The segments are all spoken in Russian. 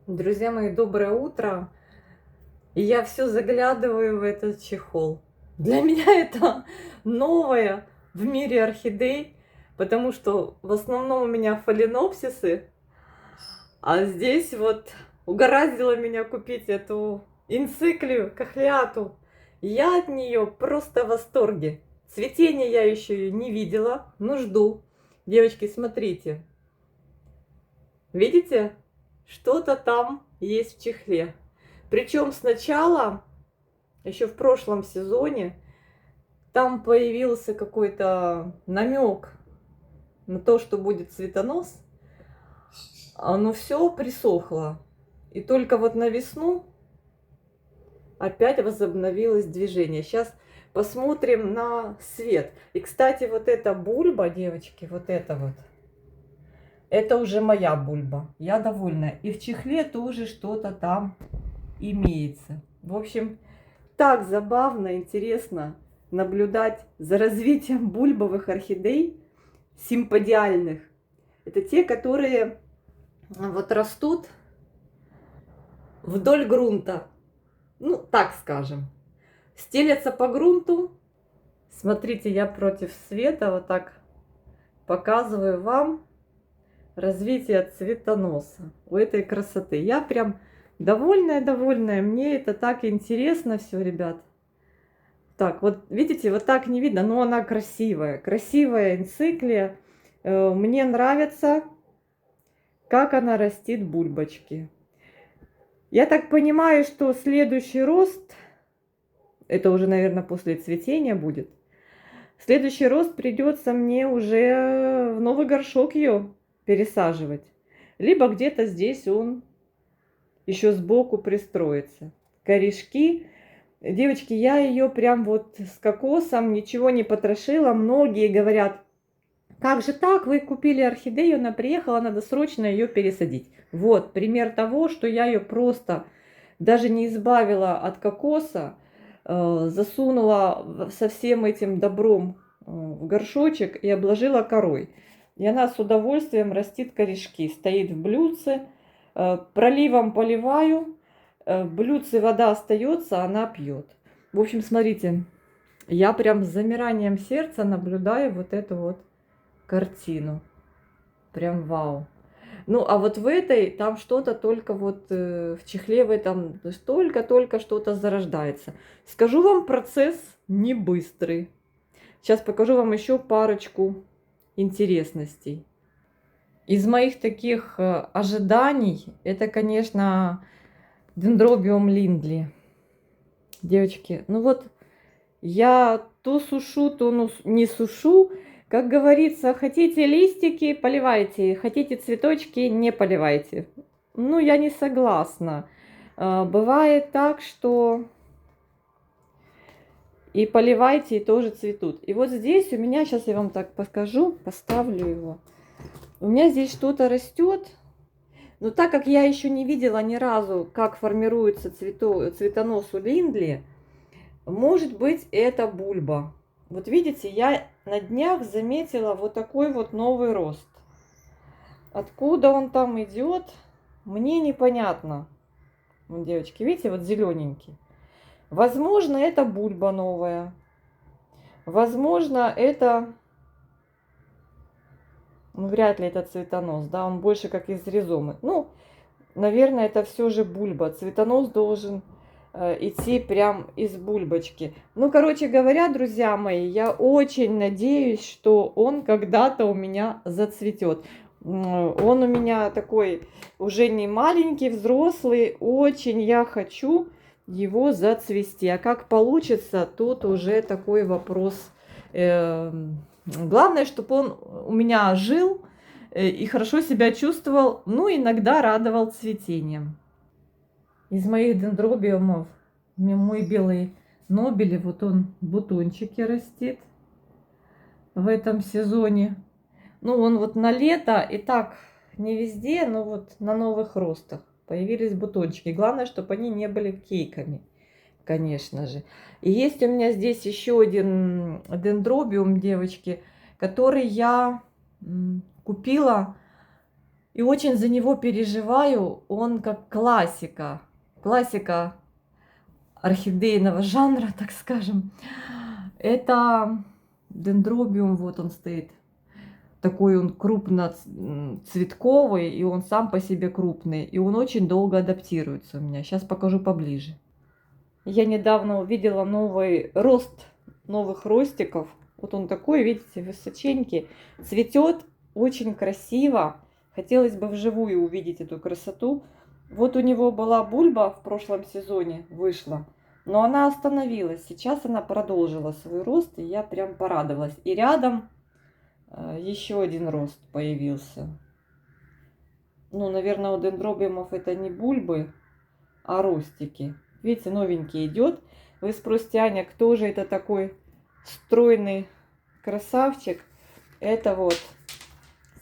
Друзья мои, доброе утро. И я все заглядываю в этот чехол. Для меня это новое в мире орхидей, потому что в основном у меня фаленопсисы, а здесь вот угораздило меня купить эту инциклию кахлиату. Я от нее просто в восторге. Цветения я еще не видела, но жду. Девочки, смотрите. Видите? Что-то там есть в чехле. Причем сначала, еще в прошлом сезоне, там появился какой-то намек на то, что будет цветонос. Но все присохло. И только вот на весну опять возобновилось движение. Сейчас посмотрим на свет. И, кстати, вот эта бульба, девочки, вот это вот, это уже моя бульба. Я довольна. И в чехле тоже что-то там имеется. В общем, так забавно, интересно наблюдать за развитием бульбовых орхидей симподиальных. Это те, которые вот растут вдоль грунта. Ну, так скажем. Стелятся по грунту. Смотрите, я против света вот так показываю вам развитие цветоноса у этой красоты. Я прям довольная. Мне это так интересно все, ребят. Так, вот видите, вот так не видно, но она красивая. Красивая энциклия. Мне нравится, как она растит бульбочки. Я так понимаю, что следующий рост, это уже, наверное, после цветения будет. Следующий рост придется мне уже в новый горшок ее пересаживать. Либо где-то здесь он еще сбоку пристроится. Корешки. Девочки, я ее прям вот с кокосом, ничего не потрошила. Многие говорят, как же так, вы купили орхидею, она приехала, надо срочно ее пересадить. Вот пример того, что я ее просто даже не избавила от кокоса, засунула со всем этим добром в горшочек и обложила корой. И она с удовольствием растит корешки, стоит в блюдце, проливом поливаю, в блюдце вода остается, она пьет. В общем, смотрите, я прям с замиранием сердца наблюдаю вот эту вот картину. Прям вау. Ну, а вот в этой, там что-то только вот в чехле в этом, только что-то зарождается. Скажу вам, процесс не быстрый. Сейчас покажу вам еще парочку интересностей. Из моих таких ожиданий, это, конечно, дендробиум линдли. Девочки, ну вот я то сушу, то не сушу. Как говорится, хотите листики, поливайте, хотите цветочки, не поливайте. Ну, я не согласна. Бывает так, что и поливайте, и тоже цветут. И вот здесь у меня, сейчас я вам так покажу, поставлю его. У меня здесь что-то растет. Но так как я еще не видела ни разу, как формируется цветонос у линдли, может быть, это бульба. Вот видите, я на днях заметила вот такой вот новый рост. Откуда он там идет, мне непонятно. Вот, девочки, видите, вот зелененький. Возможно, это бульба новая. Возможно, это... Ну, вряд ли это цветонос, да, он больше как из ризомы. Ну, наверное, это все же бульба. Цветонос должен идти прям из бульбочки. Ну, короче говоря, друзья мои, я очень надеюсь, что он когда-то у меня зацветет. Он у меня такой уже не маленький, взрослый. Очень я хочу его зацвести. А как получится, тут уже такой вопрос. Главное, чтобы он у меня жил и хорошо себя чувствовал, ну, иногда радовал цветением. Из моих дендробиумов мой белый нобель, вот он бутончики растит в этом сезоне. Ну, он вот на лето и так не везде, но вот на новых ростах появились бутончики. Главное, чтобы они не были кейками, конечно же. И есть у меня здесь еще один дендробиум, девочки, который я купила И очень за него переживаю. Он как классика. Классика орхидейного жанра, так скажем. Это дендробиум, вот он стоит. Такой он крупноцветковый, и он сам по себе крупный. И он очень долго адаптируется у меня. Сейчас покажу поближе. Я недавно увидела новый рост новых ростиков. Вот он такой, видите, высоченький. Цветет очень красиво. Хотелось бы вживую увидеть эту красоту. Вот у него была бульба в прошлом сезоне, вышла. Но она остановилась. Сейчас она продолжила свой рост, и я прям порадовалась. И рядом еще один рост появился. Ну, наверное, у дендробиумов это не бульбы, а ростики. Видите, новенький идет. Вы спросите, Аня, кто же это такой стройный красавчик? Это вот,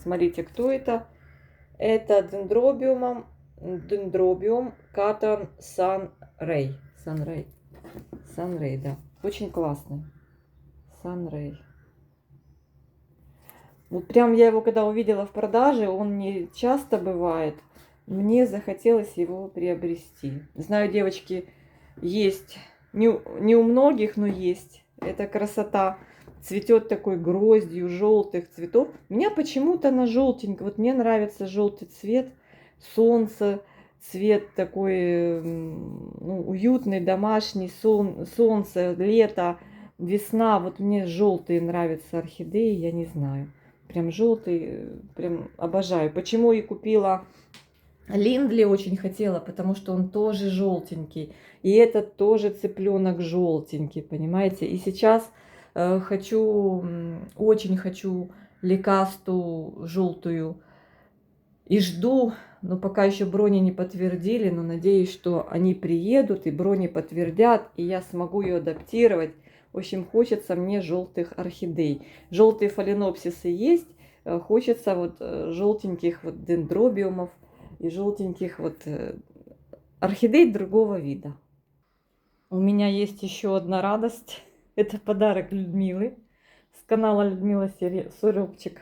смотрите, кто это? Это дендробиум Cotton Sunray. Sunray, да. Очень классный. Sunray. Вот прям я его когда увидела в продаже, он не часто бывает. Мне захотелось его приобрести. Знаю, девочки, есть. Не у многих, но есть. Эта красота. Цветет такой гроздью желтых цветов. Меня почему-то на желтенько. Вот мне нравится желтый цвет. Солнце. Цвет такой уютный, домашний. Солнце, лето, весна. Вот мне желтые нравятся орхидеи, я не знаю. Прям желтый, прям обожаю. Почему и купила Линдли, очень хотела, потому что он тоже желтенький. И этот тоже цыпленок желтенький, понимаете. И сейчас очень хочу лекасту желтую. И жду, но пока еще брони не подтвердили, но надеюсь, что они приедут и брони подтвердят, и я смогу ее адаптировать. В общем, хочется мне желтых орхидей. Желтые фаленопсисы есть, хочется вот желтеньких вот дендробиумов и желтеньких вот орхидей другого вида. У меня есть еще одна радость. Это подарок Людмилы с канала Людмила Сурёпчик.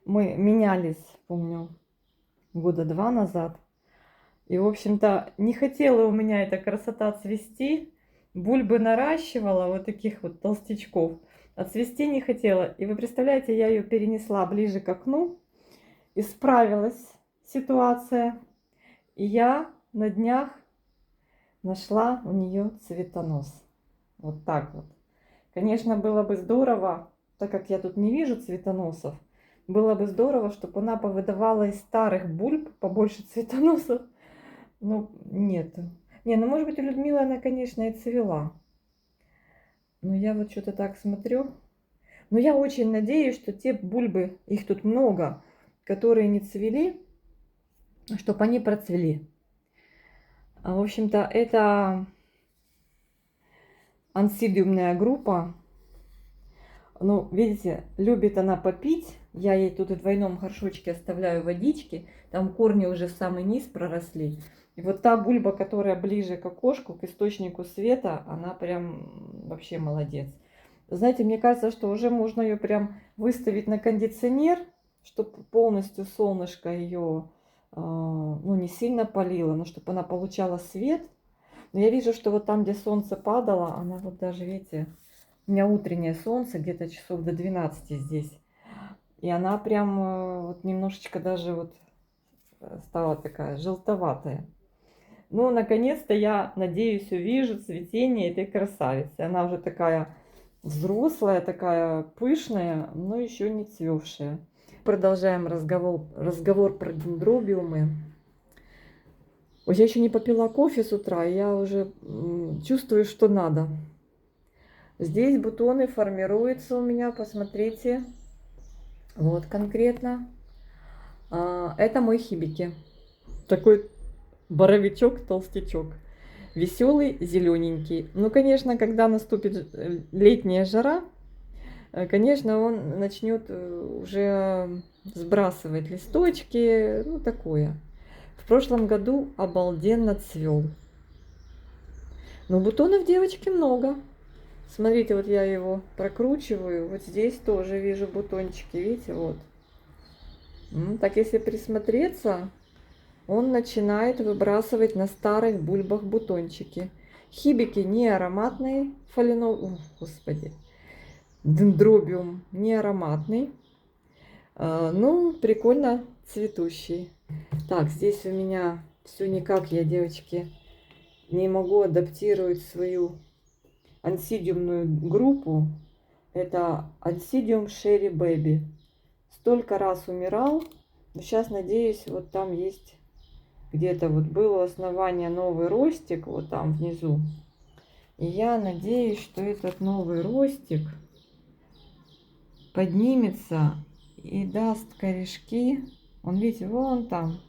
Мы менялись, помню, года 2 назад. И, в общем-то, не хотела у меня эта красота цвести. Бульбы наращивала, вот таких вот толстячков. А цвести не хотела. И вы представляете, я ее перенесла ближе к окну. Исправилась ситуация. И я на днях нашла у нее цветонос. Вот так вот. Конечно, было бы здорово, так как я тут не вижу цветоносов, было бы здорово, чтобы она повыдавала из старых бульб побольше цветоносов. Ну, нет. Не, ну, может быть, у Людмилы она, конечно, и цвела. Но я вот что-то так смотрю. Но я очень надеюсь, что те бульбы, их тут много, которые не цвели, чтобы они процвели. В общем-то, это ансидиумная группа. Ну, видите, любит она попить. Я ей тут в двойном горшочке оставляю водички. Там корни уже в самый низ проросли. И вот та бульба, которая ближе к окошку, к источнику света, она прям вообще молодец. Знаете, мне кажется, что уже можно ее прям выставить на кондиционер, чтобы полностью солнышко ее, ну, не сильно палило, но чтобы она получала свет. Но я вижу, что вот там, где солнце падало, она вот даже, видите, у меня утреннее солнце, где-то часов до 12 здесь. И она прям вот немножечко даже вот стала такая желтоватая. Ну, наконец-то я, надеюсь, увижу цветение этой красавицы. Она уже такая взрослая, такая пышная, но еще не цвевшая. Продолжаем разговор про дендробиумы. Вот я еще не попила кофе с утра, и я уже чувствую, что надо. Здесь бутоны формируются у меня, посмотрите. Вот конкретно. Это мой хибики. Такой боровичок, толстячок. Веселый, зелененький. Ну, конечно, когда наступит летняя жара, конечно, он начнет уже сбрасывать листочки. Ну, такое. В прошлом году обалденно цвел. Но бутонов, девочки, много. Смотрите, вот я его прокручиваю. Вот здесь тоже вижу бутончики. Видите, вот. Так если присмотреться, он начинает выбрасывать на старых бульбах бутончики. Хибики не ароматные, господи, дендробиум не ароматный, ну, прикольно цветущий. Так, здесь у меня все никак, я, девочки, не могу адаптировать свою ансидиумную группу. Это Ансидиум Sherry Baby. Столько раз умирал, но сейчас, надеюсь, вот там есть где-то вот было основание новый ростик, вот там внизу. И я надеюсь, что этот новый ростик поднимется и даст корешки. Он, видите, вон там.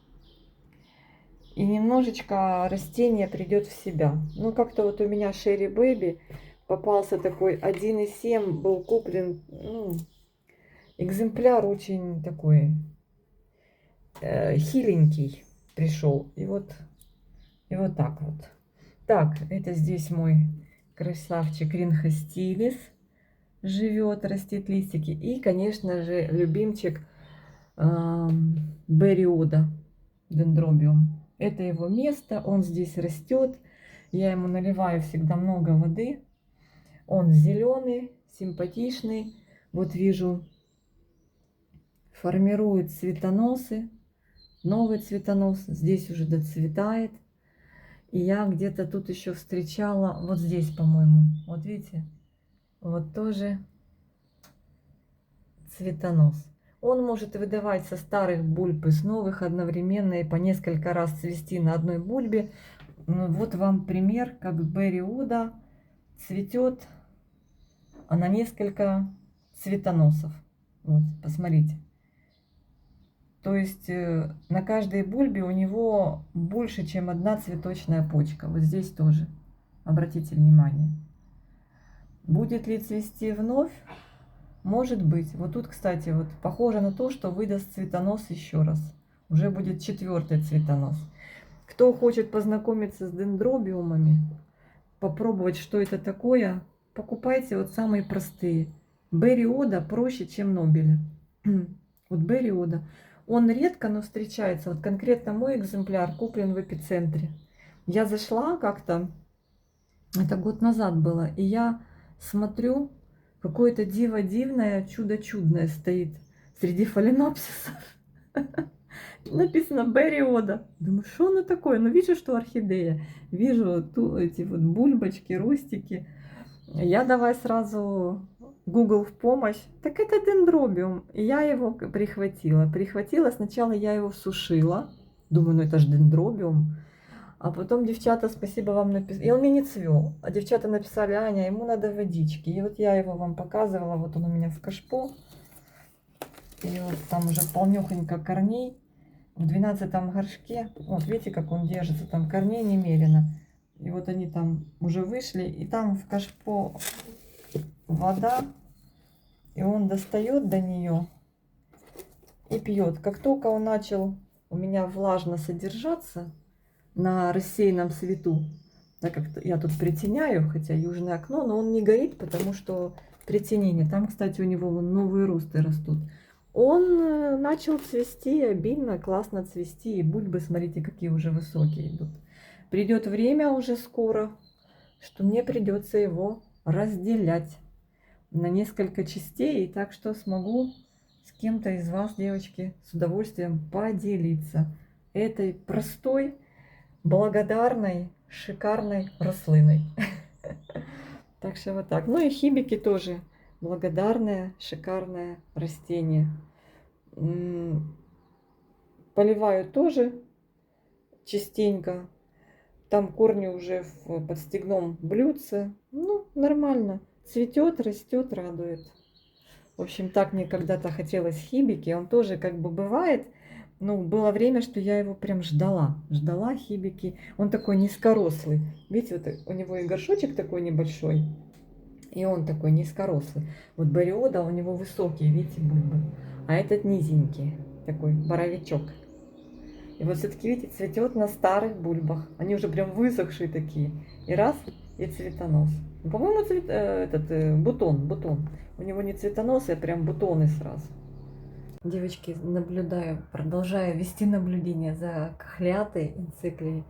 И немножечко растение придет в себя. Ну, как-то вот у меня Sherry Baby попался такой 1,7, был куплен, ну, экземпляр очень такой хиленький пришел. И вот так вот. Так, это здесь мой красавчик Ринхостилис живет, растит листики. И, конечно же, любимчик Бериода дендробиум. Это его место, он здесь растет. Я ему наливаю всегда много воды. Он зеленый, симпатичный. Вот вижу, формирует цветоносы. Новый цветонос здесь уже доцветает. И я где-то тут еще встречала, вот здесь, по-моему, вот видите, вот тоже цветонос. Он может выдавать со старых бульб и с новых одновременно и по несколько раз цвести на одной бульбе. Вот вам пример, как Бериода цветет на несколько цветоносов. Вот, посмотрите. То есть на каждой бульбе у него больше, чем одна цветочная почка. Вот здесь тоже. Обратите внимание. Будет ли цвести вновь? Может быть. Вот тут, кстати, вот похоже на то, что выдаст цветонос еще раз. Уже будет 4-й цветонос. Кто хочет познакомиться с дендробиумами, попробовать, что это такое, покупайте вот самые простые. Бериода проще, чем Нобеля. Вот Бериода. Он редко, но встречается. Вот конкретно мой экземпляр куплен в Эпицентре. Я зашла как-то, это год назад было, и я смотрю, какое-то диво дивное, чудо чудное стоит среди фаленопсисов. Написано Бериода. Думаю, что оно такое? Ну, вижу, что орхидея. Вижу эти вот бульбочки, ростики. Я давай сразу Google в помощь. Так это дендробиум. И я его прихватила. Прихватила, сначала я его сушила. Думаю, ну это же дендробиум. А потом девчата, спасибо вам, написали. И он мне не цвел. А девчата написали: Аня, ему надо водички. И вот я его вам показывала. Вот он у меня в кашпо. И вот там уже полнёхонько корней. В 12-м горшке. Вот видите, как он держится. Там корней немерено. И вот они там уже вышли. И там в кашпо вода. И он достает до нее и пьет. Как только он начал у меня влажно содержаться на рассеянном свету, так как я тут притеняю, хотя южное окно, но он не горит, потому что притенение. Там, кстати, у него вон новые росты растут. Он начал цвести обильно, классно цвести. И бульбы, смотрите, какие уже высокие идут. Придет время уже скоро, что мне придется его разделять на несколько частей. Так что смогу с кем-то из вас, девочки, с удовольствием поделиться этой простой, благодарной, шикарной рослиной. Так что вот так. Ну и хибики тоже благодарное, шикарное растение. Поливаю тоже частенько. Там корни уже в подстегном блюдце. Ну, нормально. Цветет, растет, радует. В общем, так мне когда-то хотелось хибики. Он тоже как бы бывает. Ну, было время, что я его прям ждала. Ждала хибики. Он такой низкорослый. Видите, вот у него и горшочек такой небольшой. И он такой низкорослый. Вот Бериода у него высокие, видите, бульбы. А этот низенький. Такой боровичок. И вот все-таки, видите, цветет на старых бульбах. Они уже прям высохшие такие. И раз, и цветонос. Ну, по-моему, бутон. У него не цветонос, а прям бутоны сразу. Девочки, наблюдаю, продолжаю вести наблюдение за кохлятой энциклией.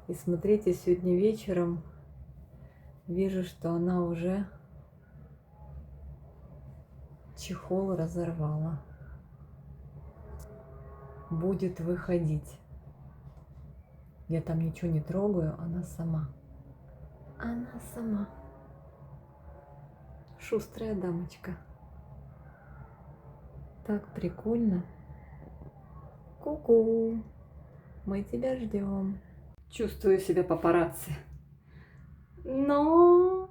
И смотрите, сегодня вечером вижу, что она уже чехол разорвала. Будет выходить. Я там ничего не трогаю, она сама. Она сама. Шустрая дамочка. Так прикольно. Ку-ку. Мы тебя ждем. Чувствую себя папарацци. Но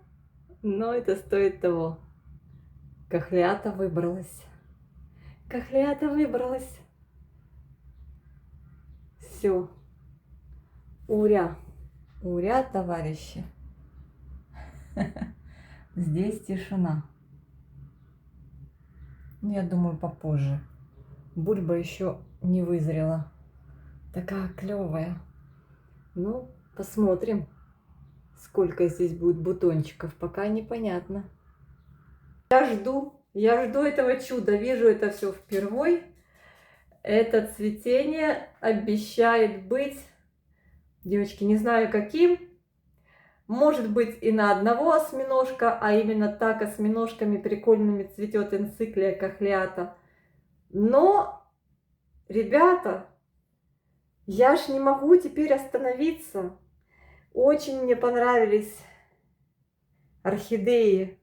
это стоит того. Кохлята выбралась. Кохлята выбралась. Все. Уря. Уря, товарищи. Здесь тишина. Я думаю, попозже. Бульба еще не вызрела. Такая клевая. Ну, посмотрим, сколько здесь будет бутончиков. Пока непонятно. Я жду этого чуда. Вижу это все впервой. Это цветение обещает быть, девочки, не знаю каким. Может быть и на одного осьминожка, а именно так осьминожками прикольными цветет энциклия кохлята. Но, ребята, я ж не могу теперь остановиться. Очень мне понравились орхидеи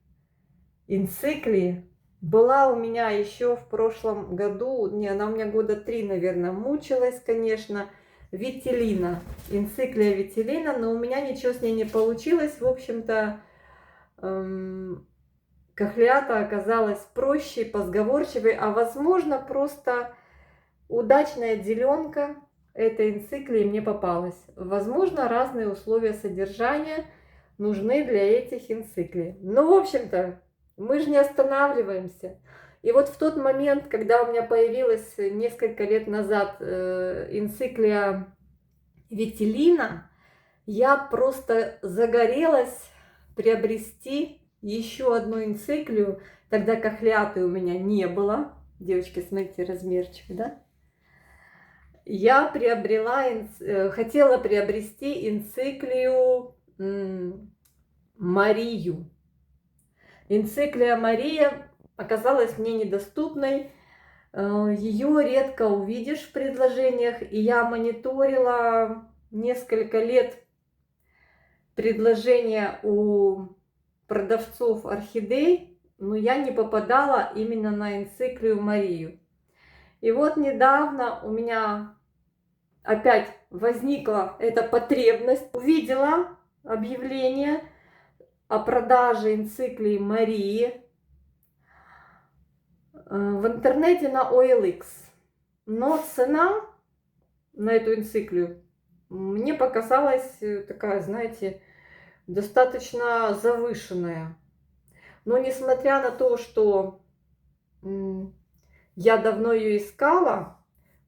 энциклии. Была у меня еще в прошлом году, не, она у меня года 3, наверное, мучилась, конечно, Вителина, энциклия Вителина, но у меня ничего с ней не получилось. В общем-то, кохлята оказалась проще, позговорчивой, а возможно, просто удачная деленка этой энциклии мне попалась. Возможно, разные условия содержания нужны для этих энциклий. Но, в общем-то, мы же не останавливаемся. И вот в тот момент, когда у меня появилась несколько лет назад энциклия Вителина, я просто загорелась приобрести еще одну энциклию. Тогда кохляты у меня не было. Девочки, смотрите, размерчик, да? Я хотела приобрести энциклию Марию. Энциклия Мария оказалась мне недоступной. Ее редко увидишь в предложениях. И я мониторила несколько лет предложения у продавцов орхидей, но я не попадала именно на энциклию Марию. И вот недавно у меня опять возникла эта потребность. Увидела объявление о продаже энциклии Марии в интернете на OLX. Но цена на эту энциклию мне показалась такая, знаете, достаточно завышенная. Но несмотря на то, что я давно ее искала,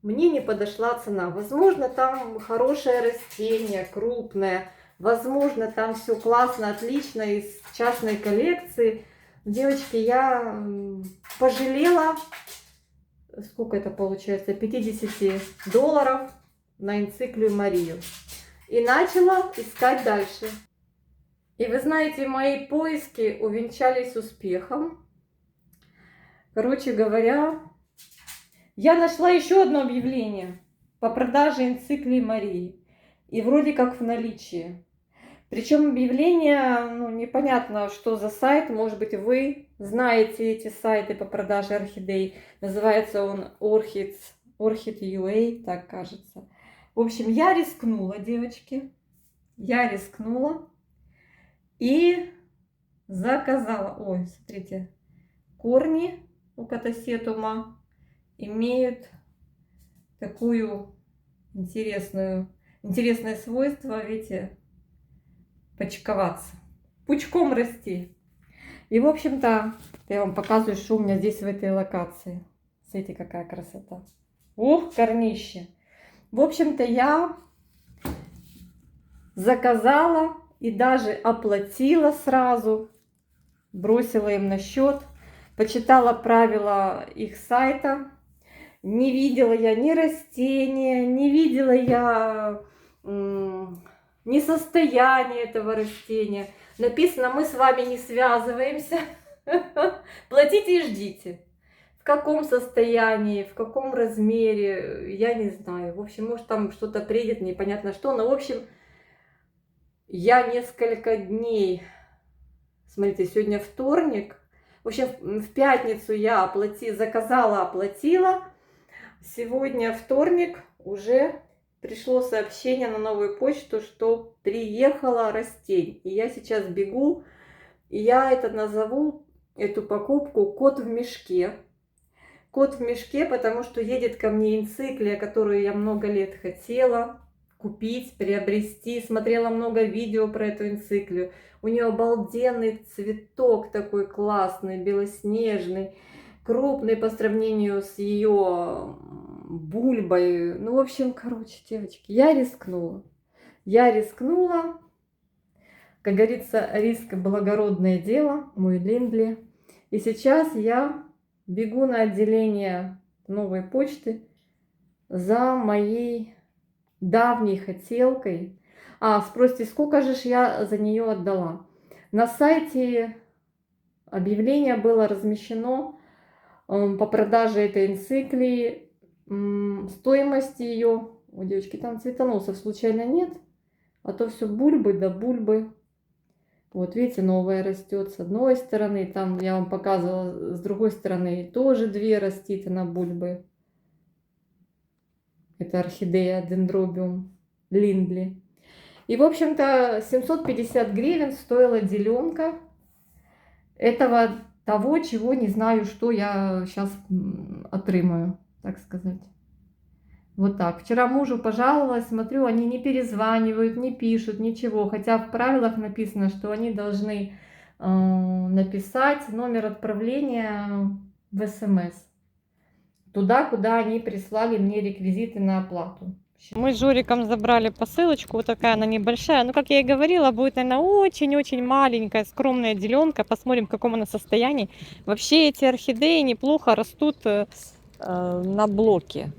мне не подошла цена. Возможно, там хорошее растение, крупное. Возможно, там все классно, отлично, из частной коллекции. Девочки, я пожалела, сколько это получается, $50 на энциклию Марию. И начала искать дальше. И вы знаете, мои поиски увенчались успехом. Короче говоря, я нашла еще одно объявление по продаже энциклии Марии. И вроде как в наличии. Причем объявление, непонятно, что за сайт. Может быть, вы знаете эти сайты по продаже орхидей. Называется он Orchid.ua, так кажется. В общем, я рискнула, девочки. Я рискнула и заказала. Ой, смотрите, корни у катасетума имеют такую интересное свойство, видите, почковаться, пучком расти. И, в общем-то, я вам показываю, что у меня здесь в этой локации. Смотрите, какая красота. Ух, корнище. В общем-то, я заказала и даже оплатила сразу. Бросила им на счет. Почитала правила их сайта. Не видела я ни растения, не видела я ни состояния этого растения. Написано, мы с вами не связываемся. Платите и ждите. В каком состоянии, в каком размере, я не знаю. В общем, может там что-то приедет, непонятно что. Но, в общем, я несколько дней, смотрите, сегодня вторник. В общем, в пятницу я заказала, оплатила. Сегодня вторник, уже пришло сообщение на новую почту, что приехала растение. И я сейчас бегу, и я это назову, эту покупку, кот в мешке. Кот в мешке, потому что едет ко мне энциклия, которую я много лет хотела купить, приобрести. Смотрела много видео про эту энциклию. У нее обалденный цветок такой классный, белоснежный, крупный по сравнению с ее бульбой. Ну, в общем, короче, девочки, я рискнула. Я рискнула. Как говорится, риск — благородное дело, мой Линдли. И сейчас я бегу на отделение новой почты за моей давней хотелкой. Спросите, сколько же я за нее отдала? На сайте объявление было размещено по продаже этой энциклии. Стоимость ее, у девочки там цветоносов случайно нет, а то все бульбы да бульбы. Вот видите, новая растет с одной стороны, там я вам показывала, с другой стороны тоже две растит на бульбы. Это орхидея дендробиум Линдли. И, в общем-то, 750 гривен стоила деленка этого того, чего не знаю, что я сейчас отрымаю, так сказать. Вот так. Вчера мужу пожаловалась, смотрю, они не перезванивают, не пишут, ничего. Хотя в правилах написано, что они должны написать номер отправления в СМС. Туда, куда они прислали мне реквизиты на оплату. Мы с Жориком забрали посылочку, вот такая она небольшая. Ну, как я и говорила, будет, наверное, очень-очень маленькая, скромная деленка. Посмотрим, в каком она состоянии. Вообще эти орхидеи неплохо растут на блоке.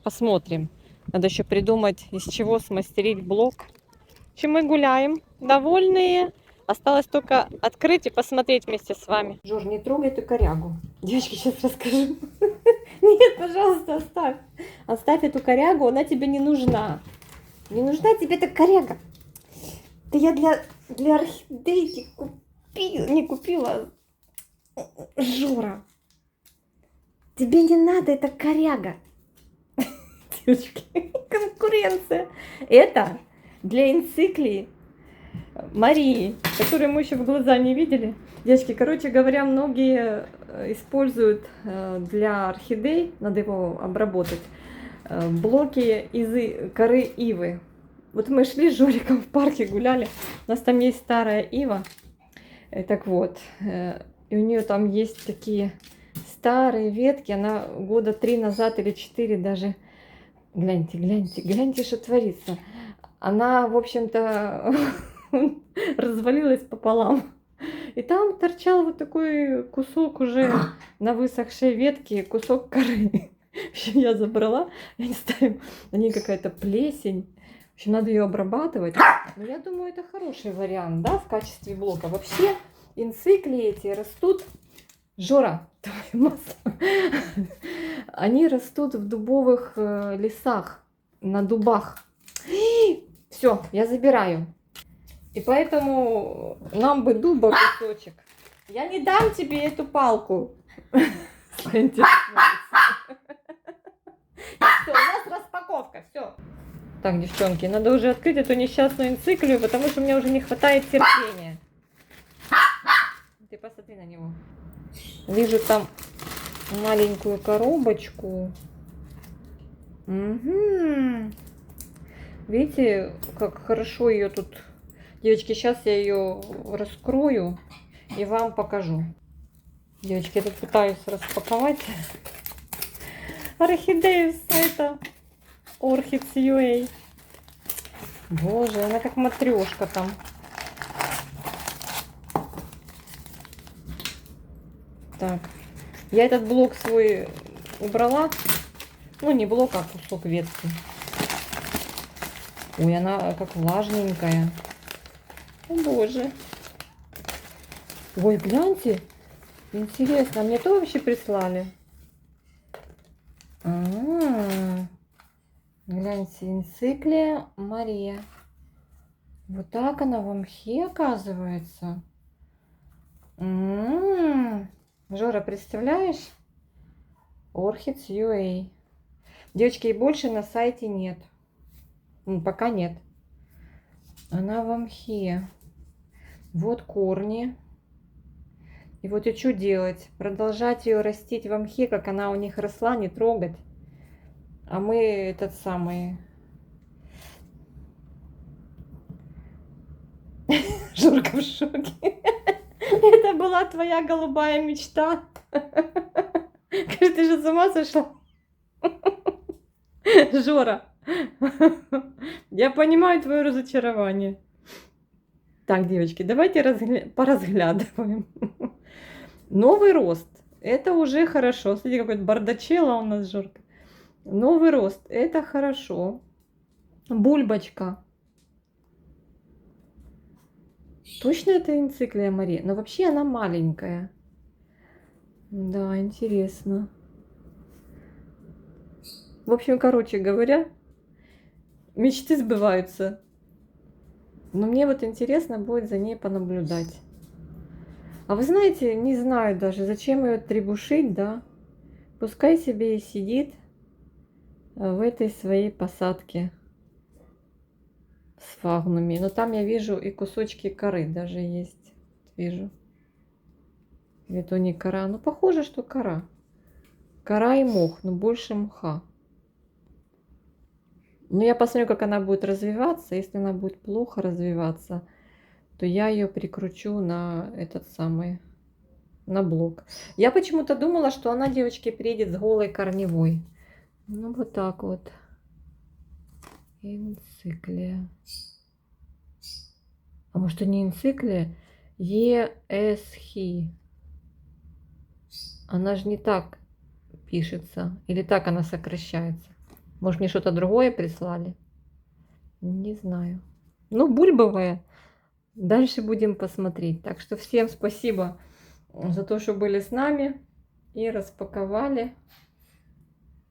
Посмотрим. Надо еще придумать, из чего смастерить блок. В общем, мы гуляем, довольные. Осталось только открыть и посмотреть вместе с вами. Жор, не трогай эту корягу. Девочки, сейчас расскажу. Нет, пожалуйста, оставь. Оставь эту корягу, она тебе не нужна. Не нужна тебе эта коряга. Да я для орхидейки купила. Не купила. Жора, тебе не надо эта коряга. Девочки, конкуренция. Это для энциклии Марии, которую мы еще в глаза не видели. Девочки, короче говоря, многие используют для орхидей, надо его обработать, блоки из коры ивы. Вот мы шли с Жориком в парке, гуляли, у нас там есть старая ива, так вот, и у нее там есть такие старые ветки, она года 3 назад или 4 даже, гляньте, что творится. Она, в общем-то, развалилась пополам. И там торчал вот такой кусок уже на высохшей ветке, кусок коры. В общем, я забрала, я не знаю, на ней какая-то плесень. В общем, надо ее обрабатывать. Но я думаю, это хороший вариант, да, в качестве блока. Вообще, энциклии эти растут... Жора, твою масло. Они растут в дубовых лесах, на дубах. Все, я забираю. И поэтому нам бы дуба кусочек. Я не дам тебе эту палку. Все, у нас распаковка, все. Так, девчонки, надо уже открыть эту несчастную энциклию, потому что мне уже не хватает терпения. Ты посмотри на него. Вижу там маленькую коробочку. Угу. Видите, как хорошо ее тут... Девочки, сейчас я ее раскрою и вам покажу. Девочки, я тут пытаюсь распаковать орхидею с сайта Orchids.ua. Боже, она как матрешка там. Так, я этот блок свой убрала. Ну, не блок, а кусок ветки. Ой, она как влажненькая. О, боже. Ой, гляньте. Интересно, мне то вообще прислали? А-а-а. Гляньте, энциклия Мария. Вот так она в мхе оказывается. Жора, представляешь? Orchids UA. Девочки, и больше на сайте нет. Пока нет. Она в мхе. Вот корни. И вот и что делать? Продолжать ее растить в мхе, как она у них росла, не трогать. А мы этот самый... Жорка в шоке. Это была твоя голубая мечта. Кажется, ты же с ума сошла. Жора, я понимаю твое разочарование. Так, девочки, давайте поразглядываем. Новый рост. Это уже хорошо. Смотрите, какой-то бардачела у нас, Жорка. Новый рост. Это хорошо. Бульбочка. Точно это энциклия Мария? Но вообще она маленькая. Да, интересно. В общем, короче говоря, мечты сбываются. Но мне вот интересно будет за ней понаблюдать. А вы знаете, не знаю даже, зачем ее требушить, да? Пускай себе и сидит в этой своей посадке с фагнуми. Но там я вижу и кусочки коры даже есть. Вижу. Или то не кора. Ну, похоже, что кора. Кора и мох, но больше мха. Но я посмотрю, как она будет развиваться. Если она будет плохо развиваться, то я ее прикручу на этот самый, на блок. Я почему-то думала, что она, девочки, приедет с голой корневой. Ну, вот так вот. Энциклия. А может, и не энциклия? Есхи. Она же не так пишется. Или так она сокращается. Может, мне что-то другое прислали? Не знаю. Ну, бульбовая. Дальше будем посмотреть. Так что всем спасибо за то, что были с нами и распаковали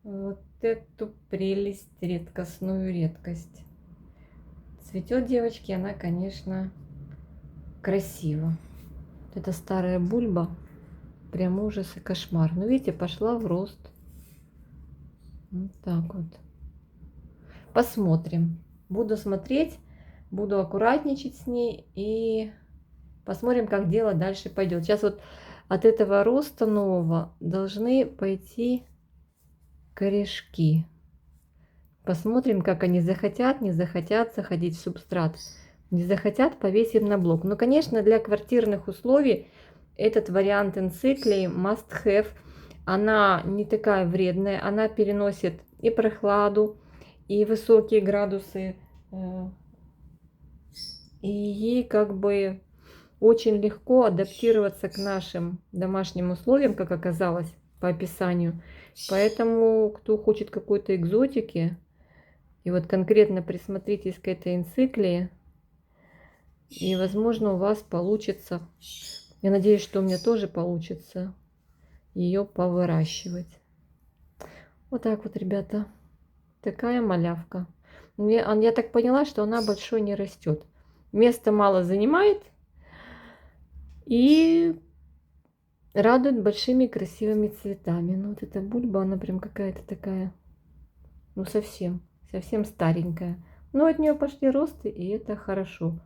вот эту прелесть, редкостную редкость. Цветет, девочки, она, конечно, красиво. Вот эта старая бульба, прям ужас и кошмар. Но видите, пошла в рост. Вот так вот. Посмотрим. Буду смотреть, буду аккуратничать с ней и посмотрим, как дело дальше пойдет. Сейчас вот от этого роста нового должны пойти корешки. Посмотрим, как они захотят, не захотят заходить в субстрат. Не захотят, повесим на блок. Но, конечно, для квартирных условий этот вариант энциклии must have. Она не такая вредная, она переносит и прохладу, и высокие градусы. И ей как бы очень легко адаптироваться к нашим домашним условиям, как оказалось по описанию. Поэтому, кто хочет какой-то экзотики, и вот конкретно присмотритесь к этой энциклии, и, возможно, у вас получится, я надеюсь, что у меня тоже получится ее повыращивать. Вот так вот, ребята, такая малявка. Я так поняла, что она большой не растет. Места мало занимает и радует большими красивыми цветами. Ну вот эта бульба, она прям какая-то такая, ну совсем старенькая. Но от нее пошли росты, и это хорошо.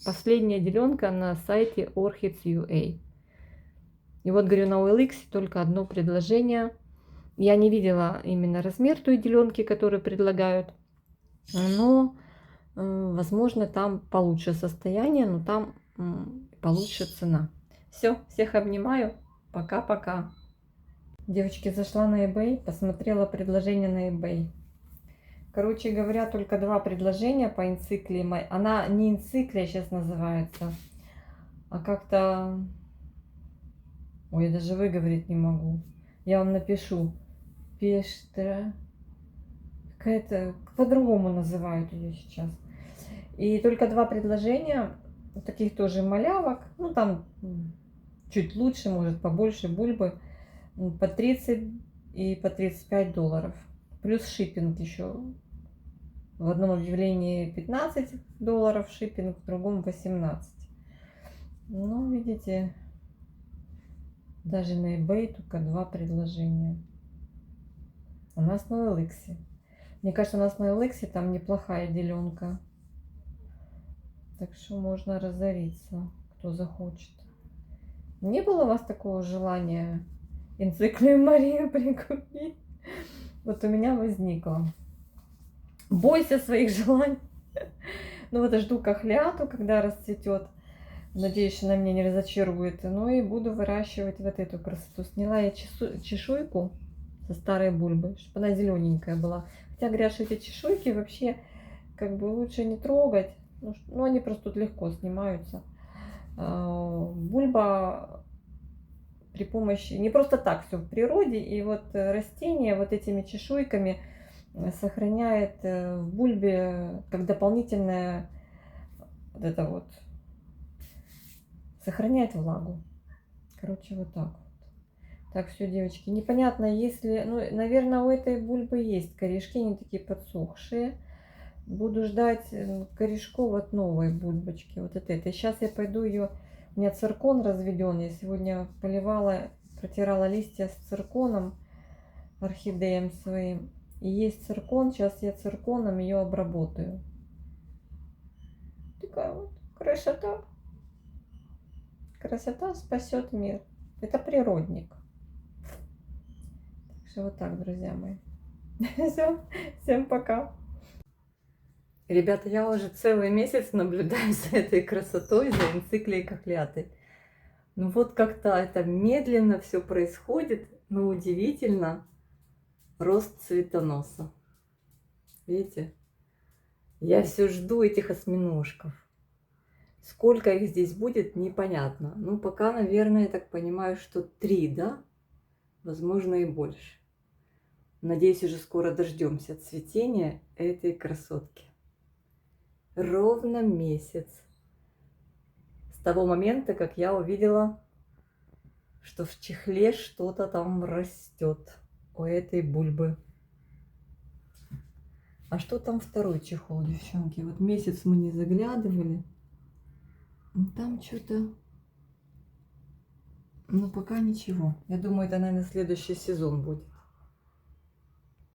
Последняя деленка на сайте Orchids UA. И вот, говорю, на OLX только одно предложение. Я не видела именно размер той деленки, которую предлагают. Но, возможно, там получше состояние, но там получше цена. Все, всех обнимаю. Пока-пока. Девочки, зашла на eBay, посмотрела предложение на eBay. Короче говоря, только два предложения по энциклии. Она не энциклия сейчас называется, а как-то... Ой, я даже выговорить не могу. Я вам напишу. Пештра какая-то, по-другому называют ее сейчас. И только 2 предложения, таких тоже малявок, ну там чуть лучше, может побольше бульбы, по 30 и по $35. Плюс шиппинг еще. В одном объявлении $15 шиппинг, в другом 18. Ну, видите, даже на eBay только 2 предложения. У нас на OLX. Мне кажется, у нас на OLX там неплохая деленка. Так что можно разориться, кто захочет. Не было у вас такого желания энциклию Марию прикупить? Вот у меня возникло. Бойся своих желаний. Ну вот я жду кохляту, когда расцветет. Надеюсь, она меня не разочарует. Ну и буду выращивать вот эту красоту. Сняла я чешуйку со старой бульбы, чтобы она зелененькая была. Хотя говорят, что эти чешуйки вообще как бы лучше не трогать. Ну они просто тут легко снимаются. Бульба при помощи, не просто так все в природе, и вот растение вот этими чешуйками сохраняет в бульбе как дополнительное вот это вот, сохраняет влагу. Короче, вот так вот. Так, все, девочки, непонятно, если, ну, наверное, у этой бульбы есть корешки, они такие подсохшие. Буду ждать корешков от новой бульбочки, вот от этой. Сейчас я пойду ее, у меня циркон разведен, я сегодня поливала, протирала листья с цирконом, орхидеям своим. И есть циркон, сейчас я цирконом ее обработаю. Такая вот красота. Красота спасет мир. Это природник. Так что вот так, друзья мои. Все, всем пока. Ребята, я уже целый месяц наблюдаю за этой красотой, за энциклией кохлятой. Ну вот как-то это медленно все происходит, но удивительно. Рост цветоноса. Видите? Я все жду этих осьминожков. Сколько их здесь будет, непонятно. Ну, пока, наверное, я так понимаю, что 3, да? Возможно, и больше. Надеюсь, уже скоро дождемся цветения этой красотки. Ровно месяц с того момента, как я увидела, что в чехле что-то там растет у этой бульбы. А что там второй чехол, девчонки? Вот месяц мы не заглядывали. Там что-то... Ну, пока ничего. Я думаю, это, наверное, следующий сезон будет.